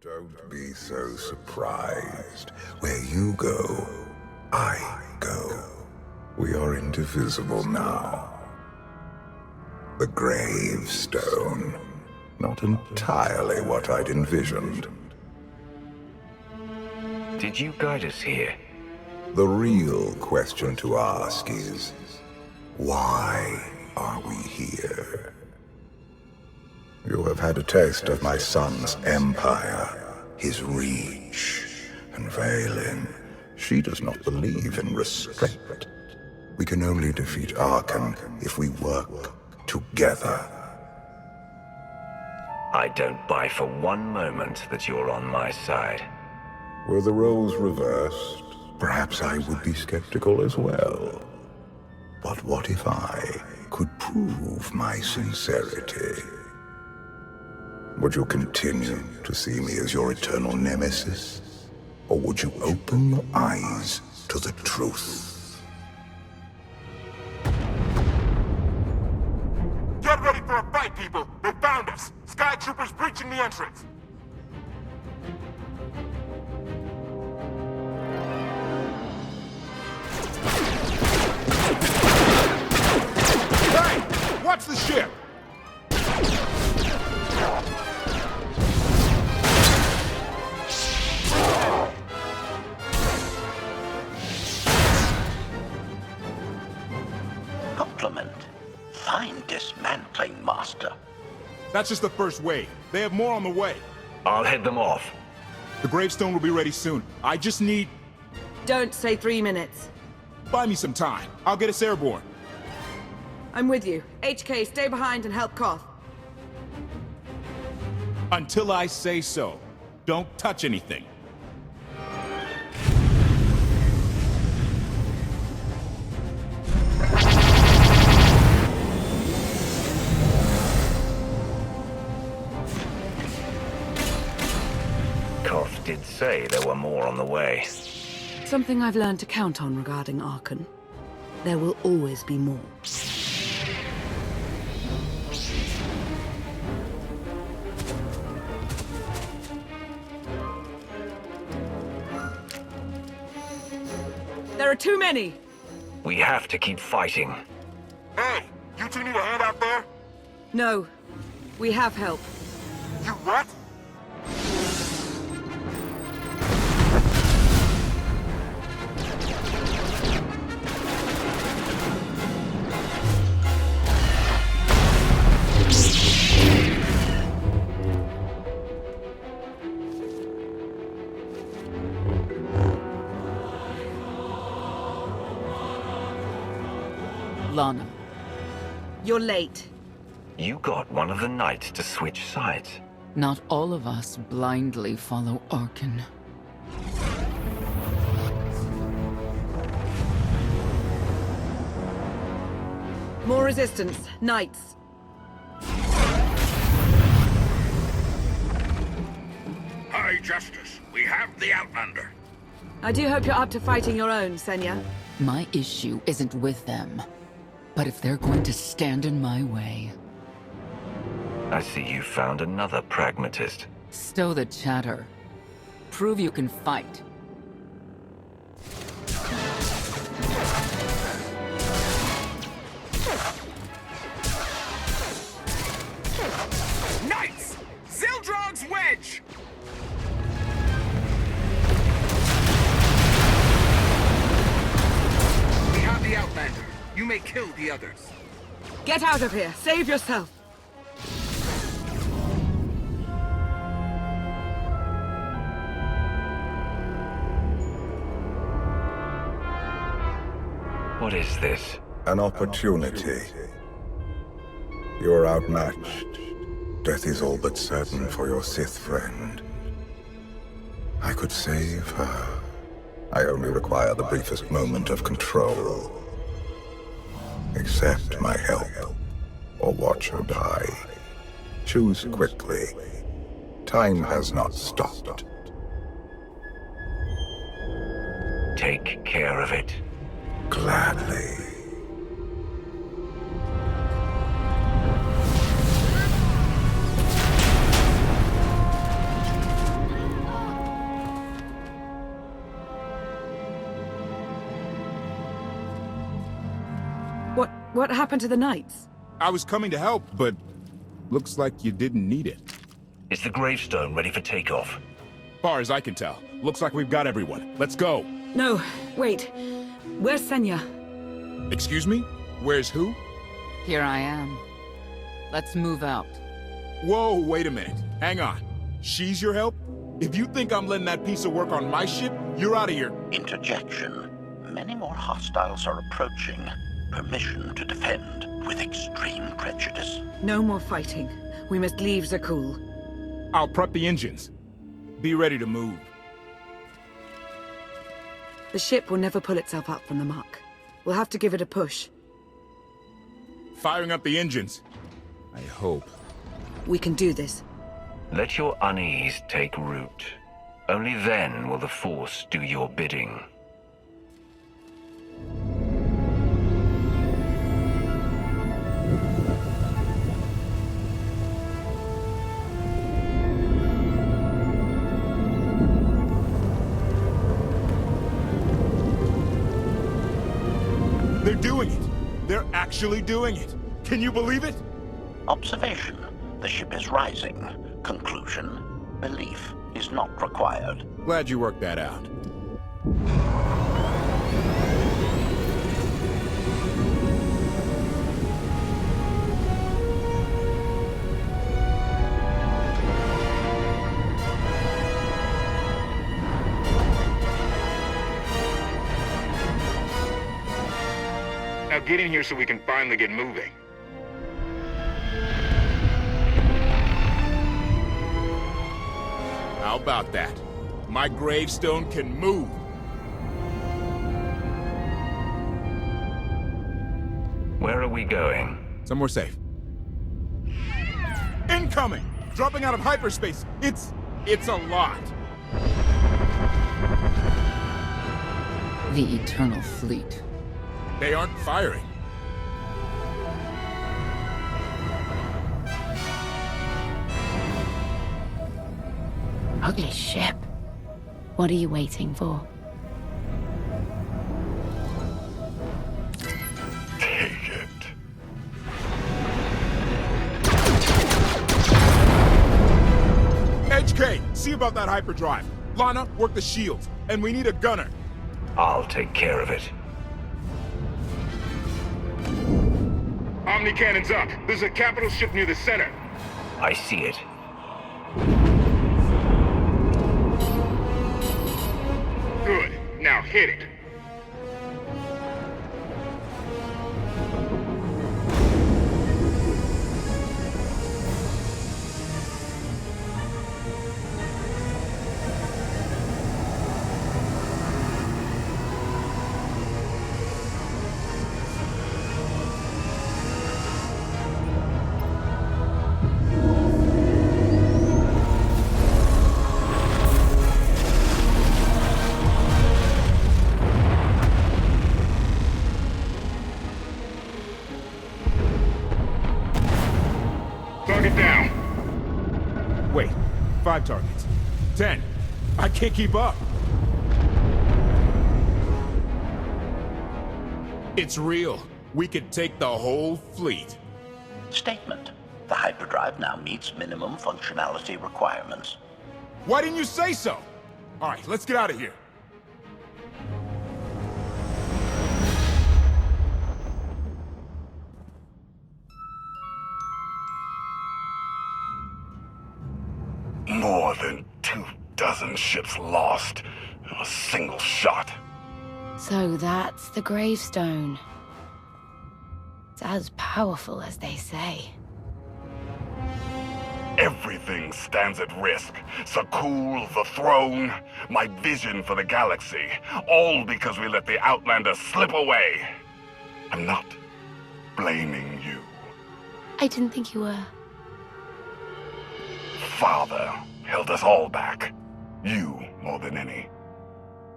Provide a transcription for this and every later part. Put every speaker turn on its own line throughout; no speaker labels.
Don't be so surprised. Where you go, I go. We are indivisible now. The Gravestone. Not entirely what I'd envisioned.
Did you guide us here?
The real question to ask is, why are we here? You have had a taste of my son's empire, his reach, and Vaylin. She does not believe in restraint. We can only defeat Arkan if we work together.
I don't buy for one moment that you're on my side.
Were the roles reversed, perhaps I would be skeptical as well. But what if I could prove my sincerity? Would you continue to see me as your eternal nemesis? Or would you open your eyes to the truth?
Get ready for a fight, people! They found us! Sky Troopers breaching the entrance! Hey! Watch the ship!
Compliment. Fine dismantling, Master.
That's just the first wave. They have more on the way.
I'll head them off.
The Gravestone will be ready soon. I just need...
Don't say 3 minutes.
Buy me some time. I'll get us airborne.
I'm with you. HK, stay behind and help KotFE.
Until I say so. Don't touch anything.
KotFE did say there were more on the way.
Something I've learned to count on regarding Arkan. There will always be more. There are too many!
We have to keep fighting.
Hey! You two need a hand out there?
No. We have help.
You what?
Lana.
You're late.
You got one of the knights to switch sides.
Not all of us blindly follow Arkan.
More resistance. Knights.
High Justice, we have the Outlander.
I do hope you're up to fighting your own, Senya.
My issue isn't with them. But if they're going to stand in my way...
I see you found another pragmatist.
Stow the chatter. Prove you can fight.
Knights! Zildrog's wedge! We have the Outlander. You may kill the others.
Get out of here! Save yourself!
What is this?
An opportunity. You are outmatched. Death is all but certain for your Sith friend. I could save her. I only require the briefest moment of control. Accept my help, or watch her die. Choose quickly. Time has not stopped.
Take care of it.
Gladly.
What happened to the knights?
I was coming to help, but looks like you didn't need it.
Is the Gravestone ready for takeoff?
Far as I can tell, looks like we've got everyone. Let's go.
No, wait. Where's Senya?
Excuse me? Where's who?
Here I am. Let's move out.
Whoa, wait a minute. Hang on. She's your help? If you think I'm letting that piece of work on my ship, you're out of here.
Interjection. Many more hostiles are approaching. Permission to defend with extreme prejudice.
No more fighting. We must leave Zakul.
I'll prep the engines. Be ready to move.
The ship will never pull itself up from the muck. We'll have to give it a push.
Firing up the engines. I hope.
We can do this.
Let your unease take root. Only then will the Force do your bidding.
They're doing it. They're actually doing it. Can you believe it?
Observation. The ship is rising. Conclusion. Belief is not required.
Glad you worked that out.
Now get in here so we can finally get moving.
How about that? My gravestone can move.
Where are we going?
Somewhere safe. Incoming! Dropping out of hyperspace. It's a lot.
The Eternal Fleet.
They aren't firing.
Ugly ship. What are you waiting for?
Take it.
HK, see about that hyperdrive. Lana, work the shields. And we need a gunner.
I'll take care of it.
Omni cannons up. There's a capital ship near the center.
I see it.
Good. Now hit it. Target down.
Wait, 5 targets. 10. I can't keep up. It's real. We could take the whole fleet.
Statement. The hyperdrive now meets minimum functionality requirements.
Why didn't you say so? All right, let's get out of here.
More than 24 ships lost in a single shot.
So that's the Gravestone. It's as powerful as they say.
Everything stands at risk. Zakul, the throne, my vision for the galaxy. All because we let the Outlanders slip away. I'm not blaming you.
I didn't think you were.
Father held us all back. You more than any.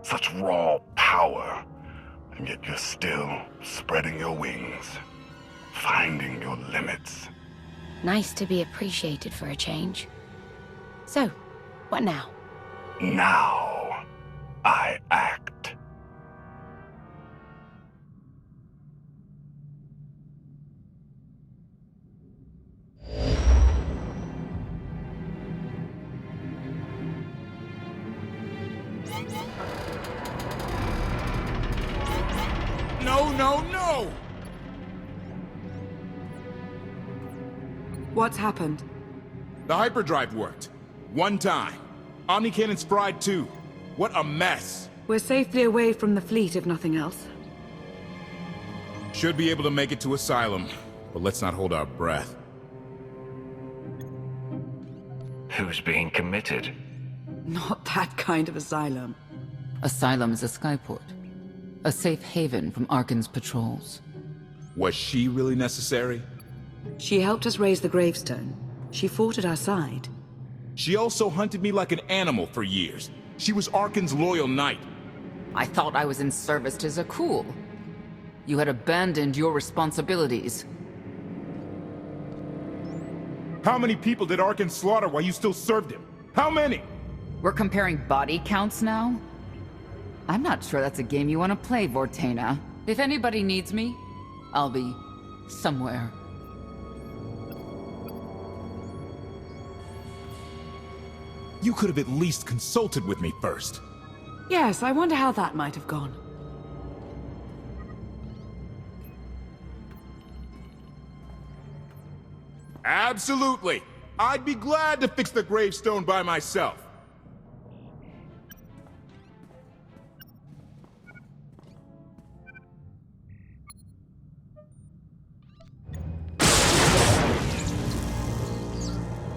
Such raw power, and yet you're still spreading your wings, finding your limits.
Nice to be appreciated for a change. So, what now?
Now, I act.
No, no, no!
What's happened?
The hyperdrive worked. One time. Omnicannon's fried too. What a mess!
We're safely away from the fleet, if nothing else.
Should be able to make it to Asylum, but let's not hold our breath.
Who's being committed?
Not that kind of asylum.
Asylum is a skyport. A safe haven from Arkan's patrols.
Was she really necessary?
She helped us raise the Gravestone. She fought at our side.
She also hunted me like an animal for years. She was Arkan's loyal knight.
I thought I was in service to Zakul. You had abandoned your responsibilities.
How many people did Arkan slaughter while you still served him? How many?
We're comparing body counts now? I'm not sure that's a game you want to play, Vortena. If anybody needs me, I'll be somewhere.
You could have at least consulted with me first.
Yes, I wonder how that might have gone.
Absolutely. I'd be glad to fix the Gravestone by myself.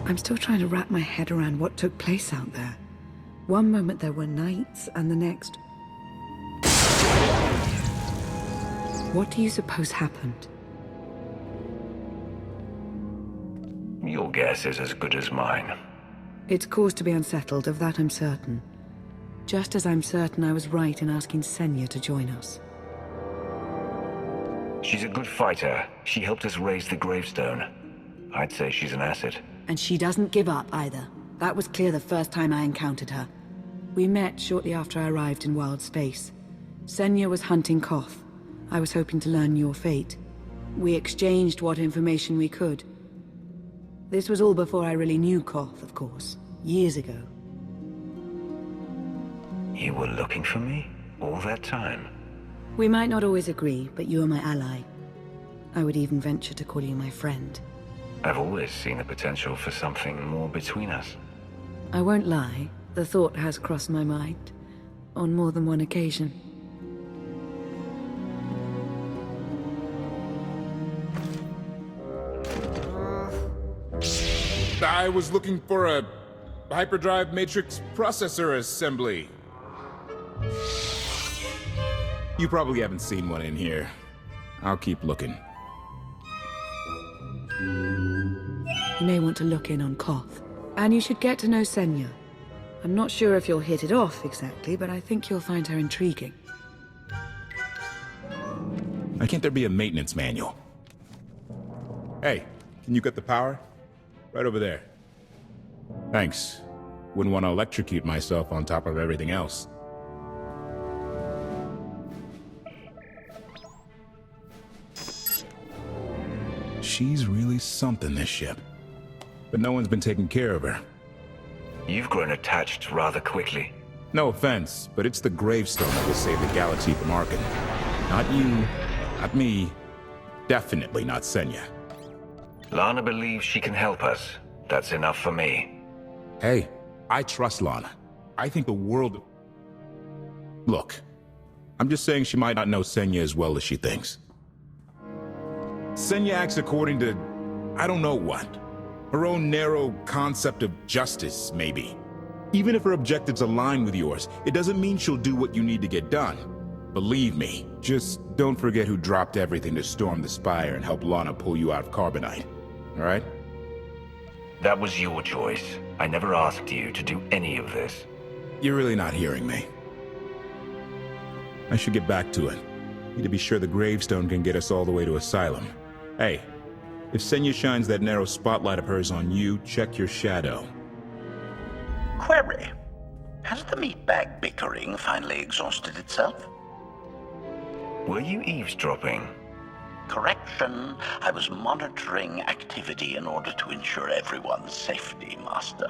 I'm still trying to wrap my head around what took place out there. One moment there were knights, and the next... What do you suppose happened?
Your guess is as good as mine.
It's cause to be unsettled, of that I'm certain. Just as I'm certain I was right in asking Senya to join us.
She's a good fighter. She helped us raise the Gravestone. I'd say she's an asset.
And she doesn't give up, either. That was clear the first time I encountered her. We met shortly after I arrived in wild space. Senya was hunting KotFE. I was hoping to learn your fate. We exchanged what information we could. This was all before I really knew KotFE, of course. Years ago.
You were looking for me? All that time?
We might not always agree, but you are my ally. I would even venture to call you my friend.
I've always seen the potential for something more between us.
I won't lie, the thought has crossed my mind. On more than one occasion.
I was looking for a hyperdrive matrix processor assembly. You probably haven't seen one in here. I'll keep looking.
You may want to look in on KotFE. And you should get to know Senya. I'm not sure if you'll hit it off exactly, but I think you'll find her intriguing.
Why can't there be a maintenance manual? Hey, can you get the power? Right over there. Thanks. Wouldn't want to electrocute myself on top of everything else. She's really something, this ship. But no one's been taking care of her.
You've grown attached rather quickly.
No offense, but it's the Gravestone that will save the galaxy from Arkan. Not you, not me, definitely not Senya.
Lana believes she can help us. That's enough for me.
Hey, I trust Lana. I think the world... Look, I'm just saying she might not know Senya as well as she thinks. Senya acts according to... I don't know what. Her own narrow concept of justice, maybe. Even if her objectives align with yours, it doesn't mean she'll do what you need to get done. Believe me, just don't forget who dropped everything to storm the Spire and help Lana pull you out of Carbonite. All right?
That was your choice. I never asked you to do any of this.
You're really not hearing me. I should get back to it. Need to be sure the Gravestone can get us all the way to Asylum. Hey, if Senya shines that narrow spotlight of hers on you, check your shadow.
Query. Has the meatbag bickering finally exhausted itself?
Were you eavesdropping?
Correction. I was monitoring activity in order to ensure everyone's safety, Master.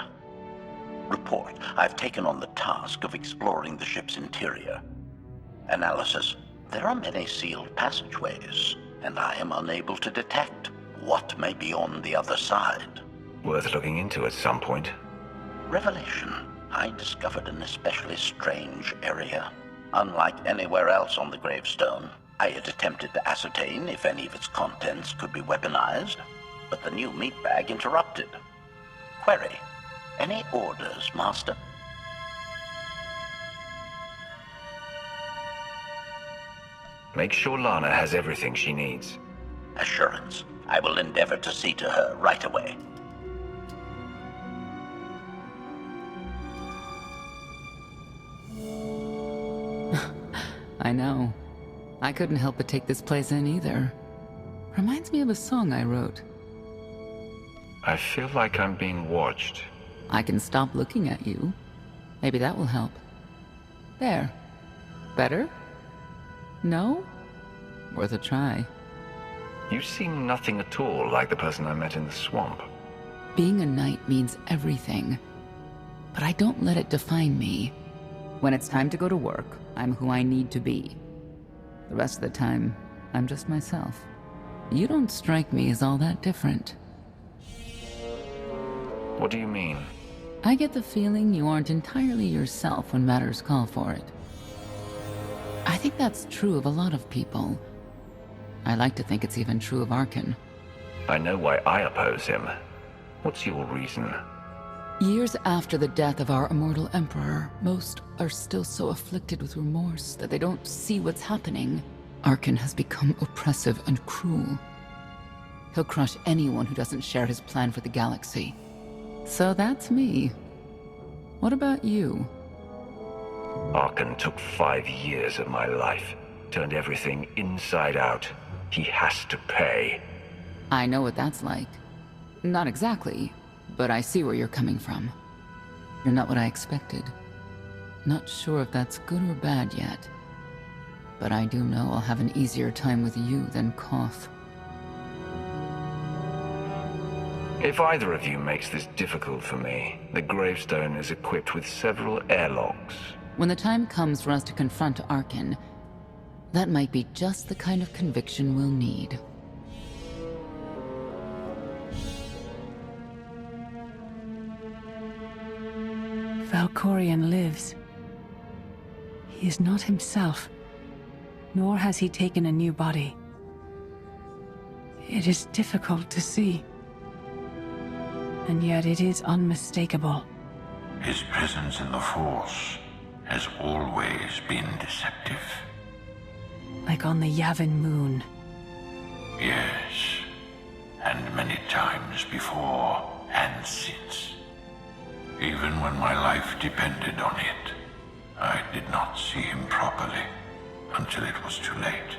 Report. I've taken on the task of exploring the ship's interior. Analysis. There are many sealed passageways, and I am unable to detect what may be on the other side.
Worth looking into at some point.
Revelation. I discovered an especially strange area. Unlike anywhere else on the Gravestone, I had attempted to ascertain if any of its contents could be weaponized, but the new meat bag interrupted. Query. Any orders, Master?
Make sure Lana has everything she needs.
Assurance. I will endeavor to see to her right away.
I know. I couldn't help but take this place in either. Reminds me of a song I wrote.
I feel like I'm being watched.
I can stop looking at you. Maybe that will help. There. Better? No? Worth a try.
You seem nothing at all like the person I met in the swamp.
Being a knight means everything. But I don't let it define me. When it's time to go to work, I'm who I need to be. The rest of the time, I'm just myself. You don't strike me as all that different.
What do you mean?
I get the feeling you aren't entirely yourself when matters call for it. I think that's true of a lot of people. I like to think it's even true of Arkan.
I know why I oppose him. What's your reason?
Years after the death of our immortal emperor, most are still so afflicted with remorse that they don't see what's happening. Arkan has become oppressive and cruel. He'll crush anyone who doesn't share his plan for the galaxy. So that's me. What about you?
Arkan took 5 years of my life, turned everything inside out. He has to pay.
I know what that's like. Not exactly, but I see where you're coming from. You're not what I expected. Not sure if that's good or bad yet. But I do know I'll have an easier time with you than KotFE.
If either of you makes this difficult for me, the Gravestone is equipped with several airlocks.
When the time comes for us to confront Arkan, that might be just the kind of conviction we'll need.
Valkorion lives. He is not himself, nor has he taken a new body. It is difficult to see, and yet it is unmistakable.
His presence in the Force has always been deceptive.
Like on the Yavin moon.
Yes, and many times before and since. Even when my life depended on it, I did not see him properly until it was too late.